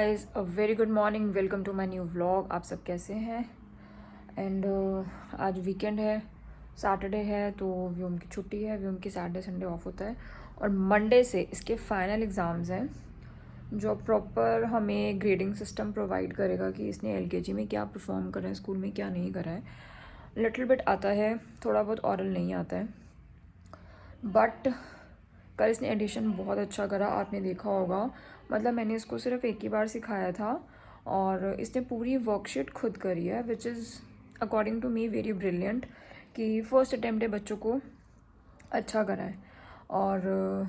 Guys a very good morning, welcome to my new vlog. आप सब कैसे हैं? एंड आज वीकेंड है, सैटरडे है, तो व्योम की छुट्टी है। व्योम की सैटरडे संडे ऑफ होता है और मंडे से इसके फाइनल एग्ज़ाम्स हैं जो प्रॉपर हमें ग्रेडिंग सिस्टम प्रोवाइड करेगा कि इसने एलकेजी में क्या परफॉर्म करा है, स्कूल में क्या नहीं करा है। लिटिल बिट आता है, थोड़ा बहुत ऑरल नहीं आता है, बट कल इसने एडिशन बहुत अच्छा करा, आपने देखा होगा। मतलब मैंने इसको सिर्फ एक ही बार सिखाया था और इसने पूरी वर्कशीट खुद करी है, which is according to me very brilliant कि फर्स्ट अटैम्प्ट बच्चों को अच्छा करा है। और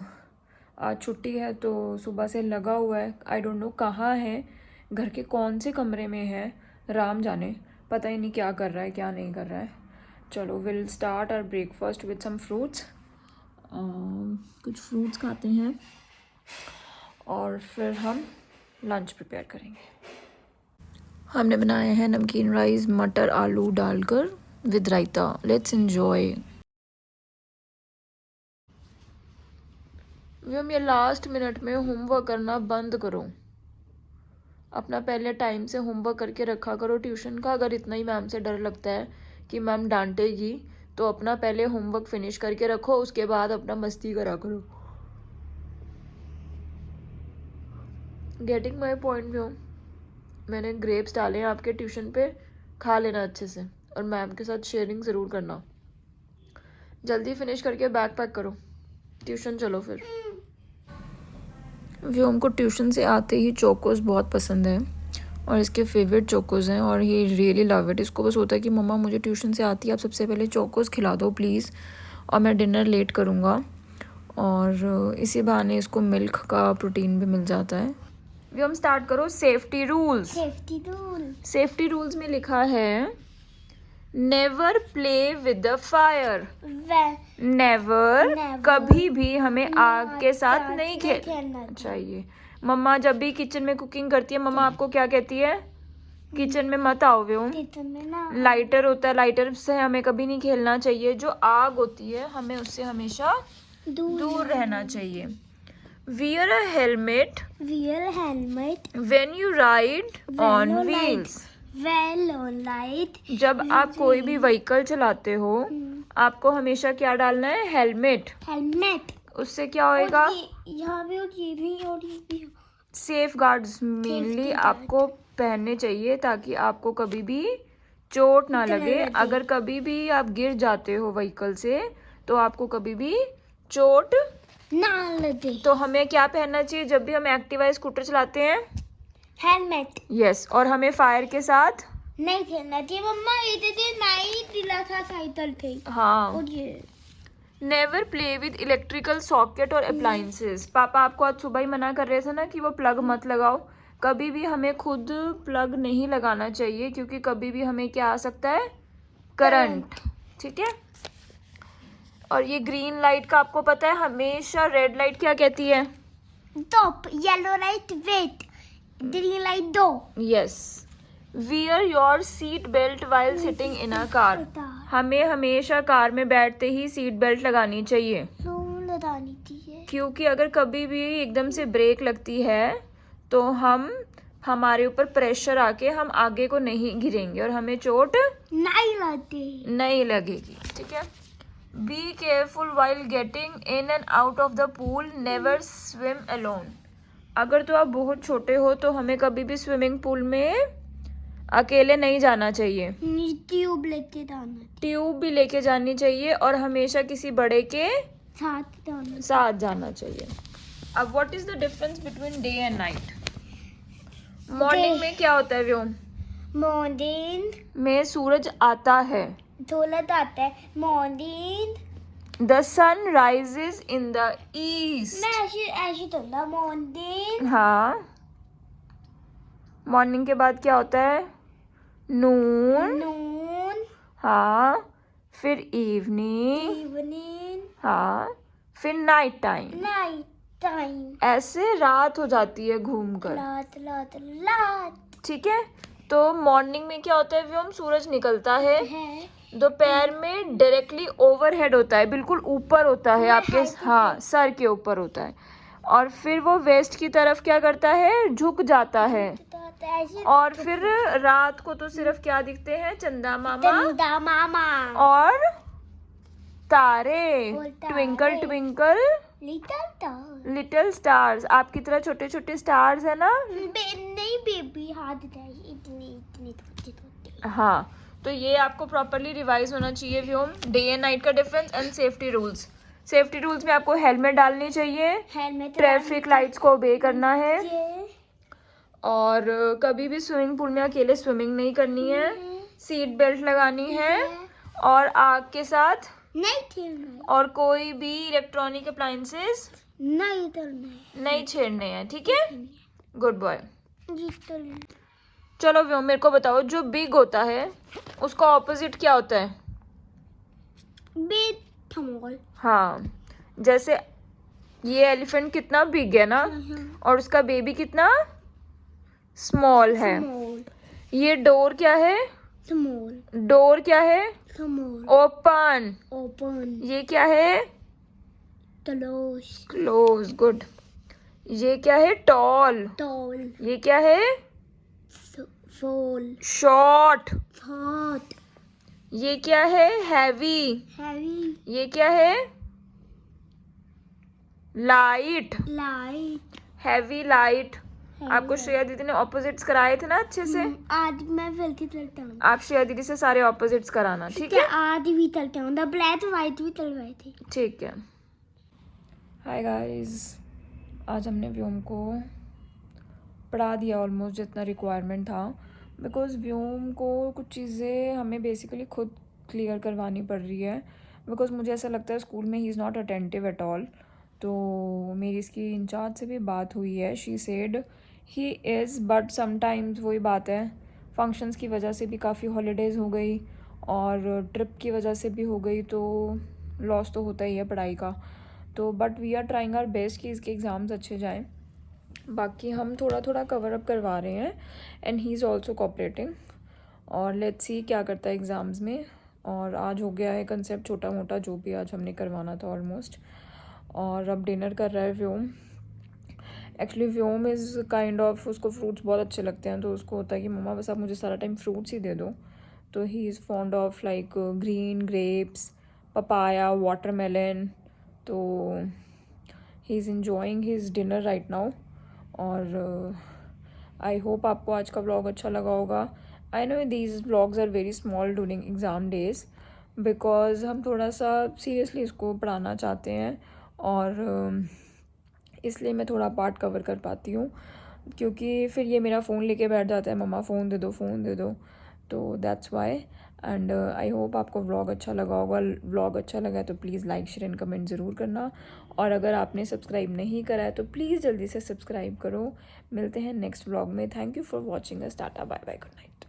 आज छुट्टी है तो सुबह से लगा हुआ है, आई डोंट नो कहाँ है, घर के कौन से कमरे में है, राम जाने, पता ही नहीं क्या कर रहा है क्या नहीं कर रहा है। चलो will start our breakfast with some fruits. कुछ फ्रूट्स खाते हैं और फिर हम लंच प्रिपेयर करेंगे। हमने बनाए हैं नमकीन राइस मटर आलू डालकर विद रायता। Let's enjoy. ये लास्ट मिनट में होमवर्क करना बंद करो, अपना पहले टाइम से होमवर्क करके रखा करो ट्यूशन का। अगर इतना ही मैम से डर लगता है कि मैम डांटेगी तो अपना पहले होमवर्क फिनिश करके रखो, उसके बाद अपना मस्ती करा करो। गेटिंग माई पॉइंट में मैंने ग्रेप्स डाले हैं आपके ट्यूशन पे, खा लेना अच्छे से और मैम के साथ शेयरिंग ज़रूर करना। जल्दी फिनिश करके बैग पैक करो, ट्यूशन चलो फिर। व्योम को ट्यूशन से आते ही चोकोस बहुत पसंद है और इसके फेवरेट चोकोस हैं और ये रियली लव इट। इसको बस होता है कि मम्मा मुझे ट्यूशन से आती है, आप सबसे पहले चोकोस खिला दो प्लीज़, और मैं डिनर लेट करूँगा। और इसी बहाने इसको मिल्क का प्रोटीन भी मिल जाता है। व्योम स्टार्ट करो। Safety rules. सेफ्टी रूल्स में लिखा है never play with the fire. Never, कभी भी हमें आग के साथ नहीं खेलना चाहिए। मम्मा जब भी किचन में कुकिंग करती है, मम्मा आपको क्या कहती है? किचन में मत आओ व्योम, लाइटर होता है, लाइटर से हमें कभी नहीं खेलना चाहिए। जो आग होती है हमें उससे हमेशा दूर रहना चाहिए। Wear a helmet when you ride on wheels. जब आप कोई भी व्हीकल चलाते हो आपको हमेशा क्या डालना है? हेलमेट। उससे क्या होएगा? सेफ गार्ड्स मेनली आपको पहनने चाहिए ताकि आपको कभी भी चोट ना लगे। अगर कभी भी आप गिर जाते हो व्हीकल से तो आपको कभी भी चोट ना लगे। तो हमें क्या पहनना चाहिए जब भी हम एक्टिवा स्कूटर चलाते हैं? हेलमेट। यस। और हमें फायर के साथ नहीं खेलना चाहिए। मम्मा ये नहीं दिला था साइकिल पे। हाँ। Never play with electrical socket और अप्लायंसेस। पापा आपको आज सुबह ही मना कर रहे थे ना कि वो प्लग मत लगाओ। कभी भी हमें खुद प्लग नहीं लगाना चाहिए क्योंकि कभी भी हमें क्या आ सकता है? करंट। ठीक है। और ये ग्रीन लाइट का आपको पता है, हमेशा रेड लाइट क्या कहती है? Stop. Yellow light wait, green light दो। Yes. Wear your seat belt while sitting in a car. हमें हमेशा कार में बैठते ही सीट बेल्ट लगानी चाहिए। लगानी चाहिए क्योंकि अगर कभी भी एकदम से ब्रेक लगती है तो हमारे ऊपर प्रेशर आके हम आगे को नहीं गिरेंगे और हमें चोट नहीं लगेगी। ठीक है। Be careful while getting in and out of the pool. Never swim alone. अगर तो आप बहुत छोटे हो तो हमें कभी भी स्विमिंग पूल में अकेले नहीं जाना चाहिए। ट्यूब भी लेके जानी चाहिए और हमेशा किसी बड़े के साथ जाना चाहिए। अब what is the difference between day and night? Morning में क्या होता है व्योम? मॉर्निंग में सूरज आता है, आता है। Morning the sun rises in the east. ऐसी तो ना मॉर्निंग। हाँ। मॉर्निंग के बाद क्या होता है? नून। हाँ। फिर इवनिंग। हाँ। फिर नाइट टाइम। ऐसे रात हो जाती है घूमकर। रात। ठीक है। तो मॉर्निंग में क्या होता है व्योम? सूरज निकलता है। दोपहर में डायरेक्टली ओवरहेड होता है, बिल्कुल ऊपर होता है आपके, हाँ, सर के ऊपर होता है। और फिर वो वेस्ट की तरफ क्या करता है, झुक जाता है। और फिर रात को तो सिर्फ क्या दिखते हैं, चंदा मामा और तारे, ट्विंकल ट्विंकल लिटिल स्टार्स। आपकी तरह छोटे छोटे स्टार्स है ना। नहीं बेबी, हाथ इतने। हाँ, तो ये आपको प्रॉपरली रिवाइज होना चाहिए व्योम, डे एंड नाइट का difference and safety rules. Safety rules में आपको हेलमेट डालनी चाहिए, ट्रैफिक लाइट्स को ओबे करना है, और कभी भी स्विमिंग पूल में अकेले स्विमिंग नहीं करनी है, सीट बेल्ट लगानी है, और आग के साथ नहीं खेलना, और कोई भी इलेक्ट्रॉनिक अप्लायंसेस नहीं छेड़ने हैं, ठीक है। Good boy. चलो व्योम, मेरे को बताओ, जो बिग होता है उसका ऑपोजिट क्या होता है? बिग। हाँ, जैसे ये एलिफेंट कितना बिग है ना, और उसका बेबी कितना स्मॉल है। ये डोर क्या है? स्मॉल। डोर क्या है? स्मॉल। ओपन। ये क्या है? क्लोज। गुड। ये क्या है? टॉल। ये क्या है? शॉर्ट। ये क्या है? हैवी। ये क्या है? लाइट। Heavy, light. आपको श्रेया दीदी ने ऑपोजिट्स कराए थे ना अच्छे से। आज मैं वेल्थी तलता हूँ। आप श्रेया दीदी से सारे ऑपोजिट्स कराना, ठीक है। आज भी तलता हूँ, द ब्लैक व्हाइट भी तलवाए थे। ठीक है। हाय गाइस, आज हमने व्योम को पढ़ा दिया ऑलमोस्ट जितना रिक्वायरमेंट था, बिकॉज व्योम को कुछ चीज़ें हमें बेसिकली खुद क्लियर करवानी पड़ रही है, बिकॉज मुझे ऐसा लगता है स्कूल में he is not attentive at all. तो मेरी इसकी इंचार्ज से भी बात हुई है, she said he is, but sometimes वही बात है, फंक्शंस की वजह से भी काफ़ी हॉलीडेज़ हो गई और ट्रिप की वजह से भी हो गई, तो लॉस तो होता ही है पढ़ाई का। तो but we are trying our best कि इसके एग्ज़ाम्स अच्छे जाएं। बाकी हम थोड़ा थोड़ा कवर अप करवा रहे हैं, and he is also cooperating, और लेट्स सी क्या करता है एग्ज़ाम्स में। और आज हो गया है कंसेप्ट छोटा मोटा जो भी आज हमने करवाना था ऑलमोस्ट, और अब डिनर कर रहा है Vyom. Actually Vyom is kind of, उसको फ्रूट्स बहुत अच्छे लगते हैं, तो उसको होता है कि मम्मा बस आप मुझे सारा टाइम फ्रूट्स ही दे दो। तो he is fond of like green grapes, papaya, watermelon. तो he is enjoying his dinner right now. और आई होप आपको आज का व्लॉग अच्छा लगा होगा। I know these vlogs are very small during exam days, because हम थोड़ा सा सीरियसली इसको पढ़ाना चाहते हैं, और इसलिए मैं थोड़ा पार्ट कवर कर पाती हूँ, क्योंकि फिर ये मेरा फ़ोन लेके बैठ जाता है, मम्मा फ़ोन दे दो, तो that's why. And I hope आपको व्लॉग अच्छा लगा होगा। व्लॉग अच्छा लगा तो please like share and comment ज़रूर करना, और अगर आपने सब्सक्राइब नहीं करा है तो प्लीज़ जल्दी से सब्सक्राइब करो। मिलते हैं नेक्स्ट व्लॉग में। Thank you for watching us. Tata, bye bye, good night.